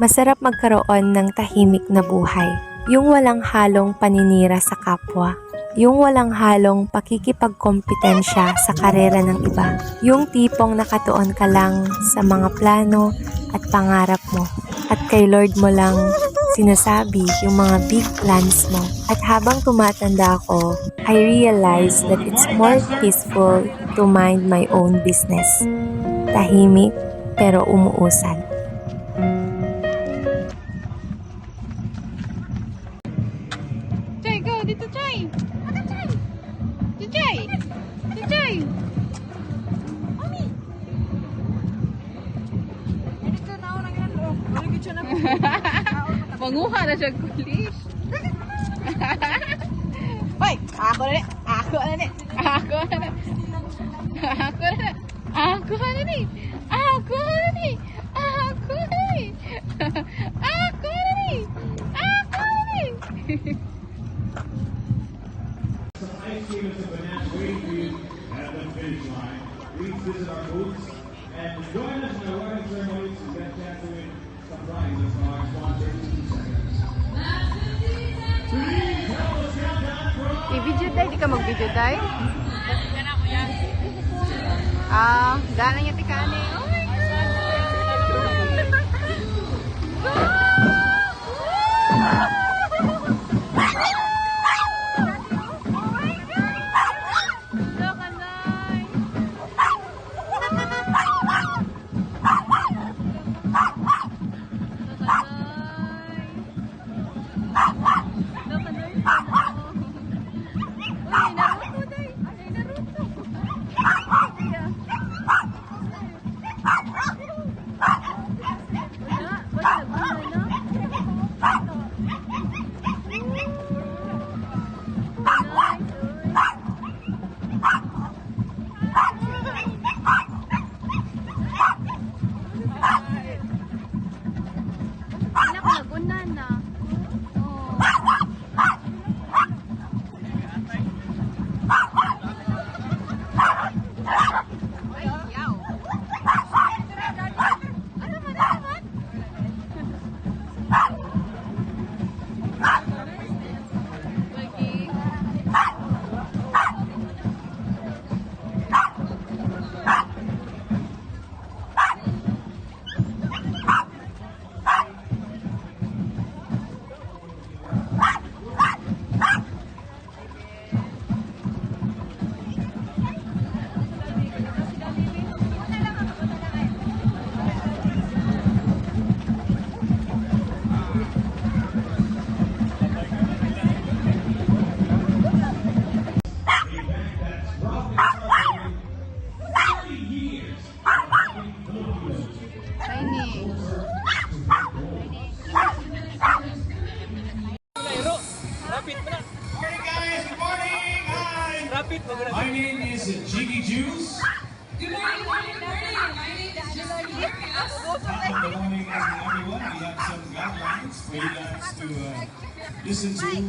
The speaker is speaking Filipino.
Masarap magkaroon ng tahimik na buhay. Yung walang halong paninira sa kapwa. Yung walang halong pakikipagkompetensya sa karera ng iba. Yung tipong nakatuon ka lang sa mga plano at pangarap mo. At kay Lord mo lang sinasabi yung mga big plans mo. At habang tumatanda ako, I realize that it's more peaceful to mind my own business. Tahimik pero umuusad. Chay, go! Dito, Chay! Chay! Chay! Chay! Mami! Dito na ako nang ilan. Marigit siya na po. Manguha na siya kulis. Hoy! Ako na ni! Ako na ni! Ako na ni! Ako na ni! Ako na ni! Ako na ni! Ako na ni! Ako na ni! Ako na ni! Ice cream and some bananas waiting for you at the finish line. Please visit our booths and join us in our wedding ceremonies to get a chance to win some prizes from our sponsors. I-video tayo, di ka mag-video tayo? Ah, gana niya tikani. Oh my My name is Jiggy Juice. Good morning. My name is Jessica. Good morning, everyone. We have some guidelines for you guys to listen to.